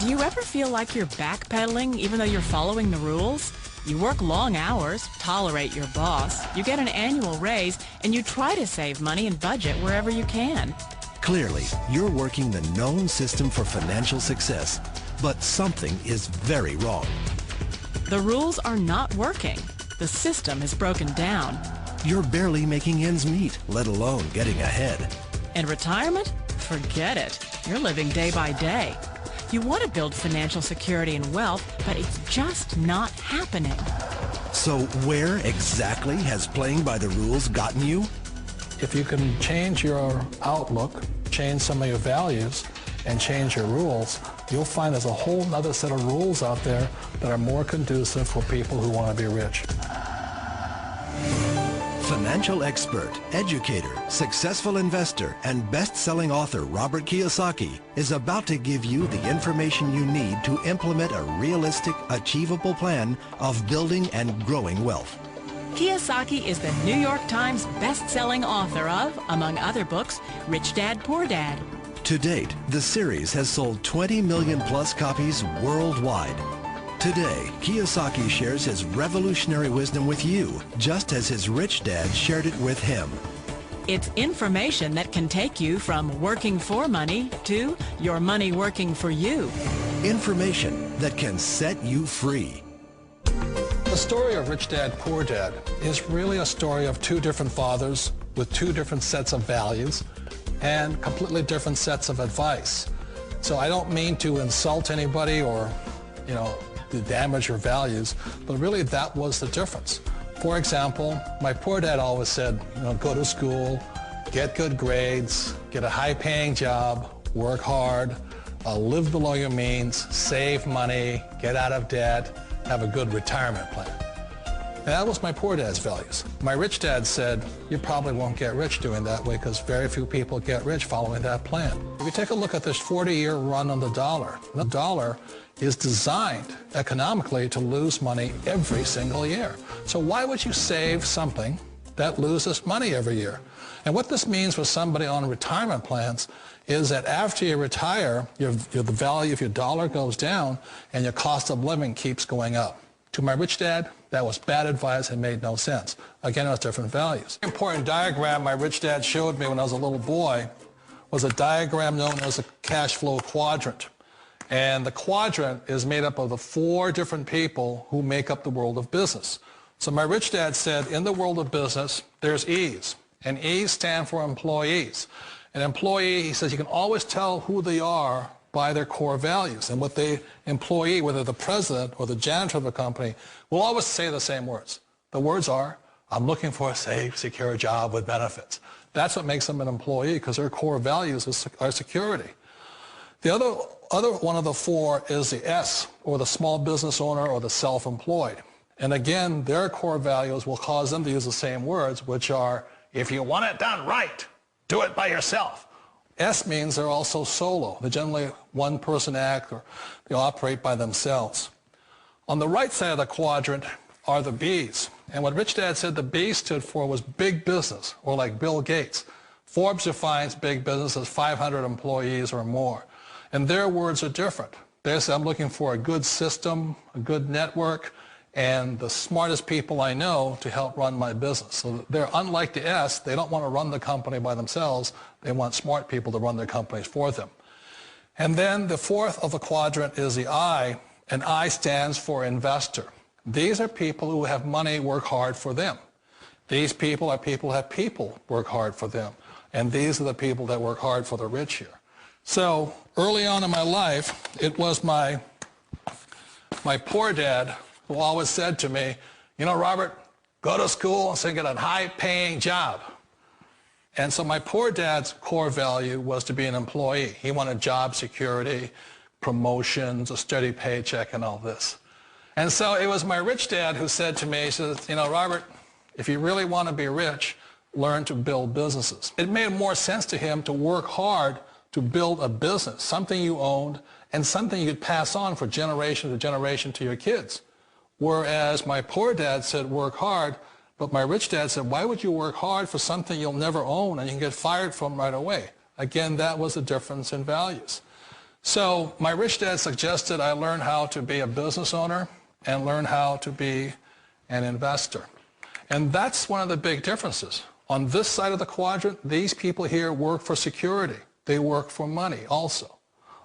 Do you ever feel like you're backpedaling even though you're following the rules? You work long hours, tolerate your boss, you get an annual raise, and you try to save money and budget wherever you can. Clearly, you're working the known system for financial success, but something is very wrong. The rules are not working. The system is broken down. You're barely making ends meet, let alone getting ahead. And retirement? Forget it. You're living day by day. You want to build financial security and wealth, but it's just not happening. So where exactly has playing by the rules gotten you? If you can change your outlook, change some of your values, and change your rules, you'll find there's a whole other set of rules out there that are more conducive for people who want to be rich. Financial expert, educator, successful investor, and best-selling author Robert Kiyosaki is about to give you the information you need to implement a realistic, achievable plan of building and growing wealth. Kiyosaki is the New York Times best-selling author of, among other books, Rich Dad, Poor Dad. To date, the series has sold 20 million plus copies worldwide. Today, Kiyosaki shares his revolutionary wisdom with you, just as his rich dad shared it with him. It's information that can take you from working for money to your money working for you. Information that can set you free. The story of Rich Dad, Poor Dad is really a story of two different fathers with two different sets of values and completely different sets of advice. So I don't mean to insult anybody or, to damage your values, but really that was the difference. For example, my poor dad always said, go to school, get good grades, get a high-paying job, work hard, live below your means, save money, get out of debt, have a good retirement plan. And that was my poor dad's values. My rich dad said, you probably won't get rich doing that way because very few people get rich following that plan. If you take a look at this 40-year run on the dollar is designed economically to lose money every single year. So why would you save something that loses money every year? And what this means for somebody on retirement plans is that after you retire, the value of your dollar goes down and your cost of living keeps going up. To my rich dad, that was bad advice and made no sense. Again, it was different values. An important diagram my rich dad showed me when I was a little boy was a diagram known as a cash flow quadrant. And the quadrant is made up of the four different people who make up the world of business. So my rich dad said, in the world of business, there's E's. And E's stand for employees. An employee, he says, you can always tell who they are by their core values. And what the employee, whether the president or the janitor of a company, will always say the same words. The words are, I'm looking for a safe, secure job with benefits. That's what makes them an employee, because their core values are security. The other one of the four is the S, or the small business owner or the self-employed. And again, their core values will cause them to use the same words, which are, if you want it done right, do it by yourself. S means they're also solo. They're generally one-person act, or they operate by themselves. On the right side of the quadrant are the B's. And what Rich Dad said the B stood for was big business, or like Bill Gates. Forbes defines big business as 500 employees or more. And their words are different. They say, I'm looking for a good system, a good network, and the smartest people I know to help run my business. So they're unlike the S. They don't want to run the company by themselves. They want smart people to run their companies for them. And then the fourth of the quadrant is the I, and I stands for investor. These are people who have money work hard for them. These people are people who have people work hard for them. And these are the people that work hard for the rich here. So early on in my life, it was my poor dad who always said to me, Robert, go to school and get a high-paying job. And so my poor dad's core value was to be an employee. He wanted job security, promotions, a steady paycheck, and all this. And so it was my rich dad who said to me, he says, Robert, if you really want to be rich, learn to build businesses. It made more sense to him to work hard to build a business, something you owned, and something you could pass on for generation to generation to your kids. Whereas my poor dad said, work hard, but my rich dad said, why would you work hard for something you'll never own and you can get fired from right away? Again, that was the difference in values. So my rich dad suggested I learn how to be a business owner and learn how to be an investor. And that's one of the big differences. On this side of the quadrant, these people here work for security. They work for money also.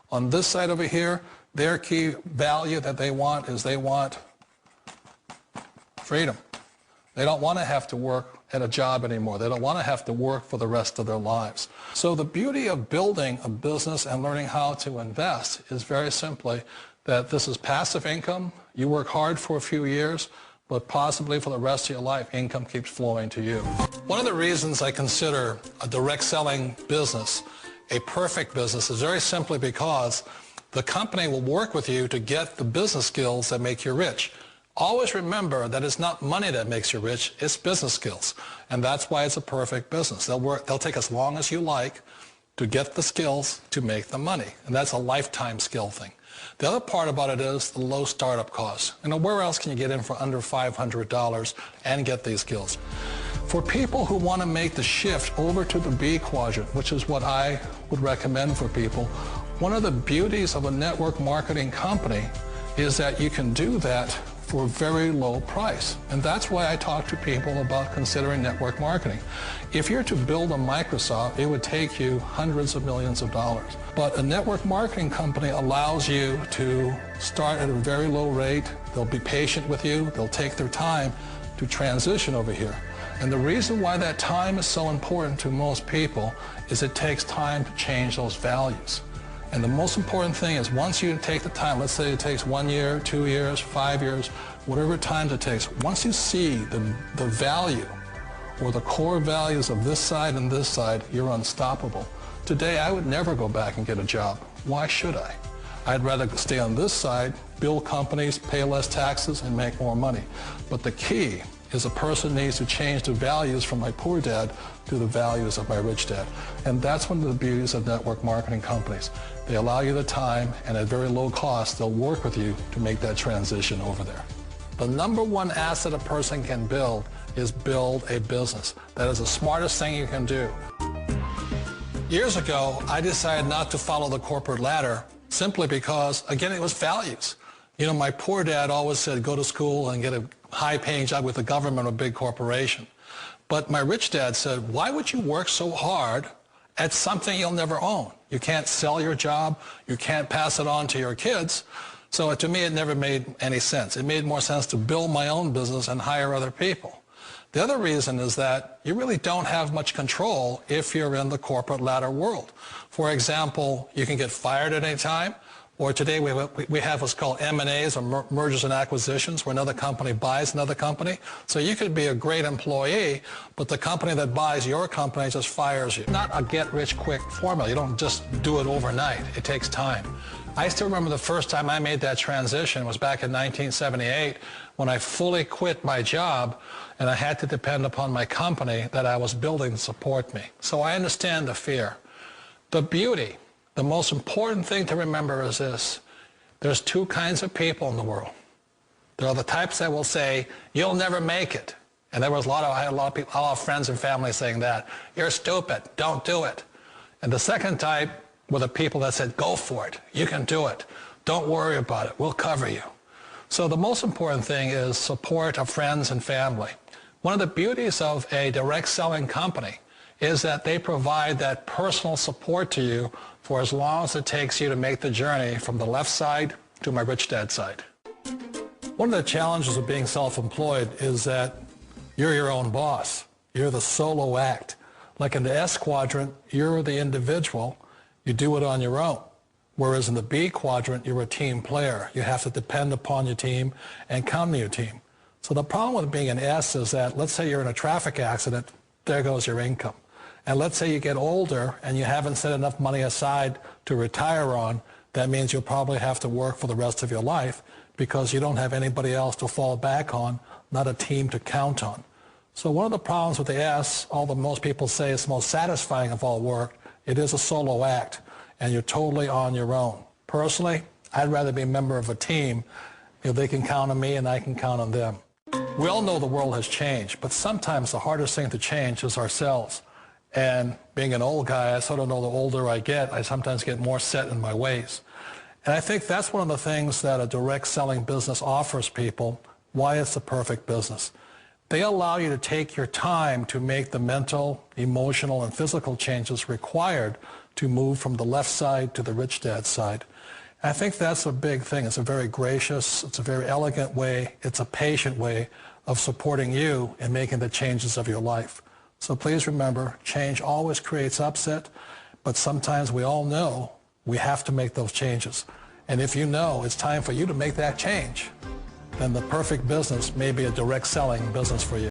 On this side over here, their key value that they want is they want freedom. They don't want to have to work at a job anymore. They don't want to have to work for the rest of their lives. So the beauty of building a business and learning how to invest is very simply that this is passive income. You work hard for a few years, but possibly for the rest of your life, income keeps flowing to you. One of the reasons I consider a direct selling business a perfect business is very simply because the company will work with you to get the business skills that make you rich. Always remember that it's not money that makes you rich, it's business skills. And that's why it's a perfect business. They'll take as long as you like to get the skills to make the money. And that's a lifetime skill thing. The other part about it is the low startup costs. Where else can you get in for under $500 and get these skills? For people who want to make the shift over to the B quadrant, which is what I would recommend for people, one of the beauties of a network marketing company is that you can do that for a very low price. And that's why I talk to people about considering network marketing. If you're to build a Microsoft, it would take you hundreds of millions of dollars. But a network marketing company allows you to start at a very low rate. They'll be patient with you. They'll take their time to transition over here. And the reason why that time is so important to most people is it takes time to change those values. And the most important thing is once you take the time, let's say it takes 1 year, 2 years, 5 years, whatever time it takes, once you see the value or the core values of this side and this side, you're unstoppable. Today, I would never go back and get a job. Why should I? I'd rather stay on this side, build companies, pay less taxes, and make more money. But the key is a person needs to change the values from my poor dad to the values of my rich dad. And that's one of the beauties of network marketing companies. They allow you the time, and at very low cost, they'll work with you to make that transition over there. The number one asset a person can build is build a business. That is the smartest thing you can do. Years ago, I decided not to follow the corporate ladder simply because, again, it was values. My poor dad always said, go to school and get a high-paying job with the government or a big corporation. But my rich dad said, why would you work so hard at something you'll never own? You can't sell your job. You can't pass it on to your kids. So to me, it never made any sense. It made more sense to build my own business and hire other people. The other reason is that you really don't have much control if you're in the corporate ladder world. For example, you can get fired at any time. Or today we have what's called M&As, or mergers and acquisitions, where another company buys another company. So you could be a great employee, but the company that buys your company just fires you. Not a get-rich-quick formula. You don't just do it overnight. It takes time. I still remember the first time I made that transition was back in 1978 when I fully quit my job and I had to depend upon my company that I was building to support me. So I understand the fear. The beauty. The most important thing to remember is this. There's two kinds of people in the world. There are the types that will say, you'll never make it. And I had a lot of people, a lot of friends and family saying that. You're stupid. Don't do it. And the second type were the people that said, go for it. You can do it. Don't worry about it. We'll cover you. So the most important thing is support of friends and family. One of the beauties of a direct selling company is that they provide that personal support to you for as long as it takes you to make the journey from the left side to my rich dad side. One of the challenges of being self-employed is that you're your own boss. You're the solo act. Like in the S quadrant, you're the individual. You do it on your own. Whereas in the B quadrant, you're a team player. You have to depend upon your team and count on your team. So the problem with being an S is that, let's say you're in a traffic accident, there goes your income. And let's say you get older and you haven't set enough money aside to retire on, that means you'll probably have to work for the rest of your life because you don't have anybody else to fall back on, not a team to count on. So one of the problems with the S, although most people say it's the most satisfying of all work, it is a solo act and you're totally on your own. Personally, I'd rather be a member of a team if they can count on me and I can count on them. We all know the world has changed, but sometimes the hardest thing to change is ourselves. And being an old guy, I sort of know the older I get, I sometimes get more set in my ways. And I think that's one of the things that a direct selling business offers people, why it's the perfect business. They allow you to take your time to make the mental, emotional, and physical changes required to move from the left side to the rich dad side. I think that's a big thing. It's a very gracious, it's a very elegant way, it's a patient way of supporting you in making the changes of your life. So please remember, change always creates upset, but sometimes we all know we have to make those changes. And if you know it's time for you to make that change, then the perfect business may be a direct selling business for you.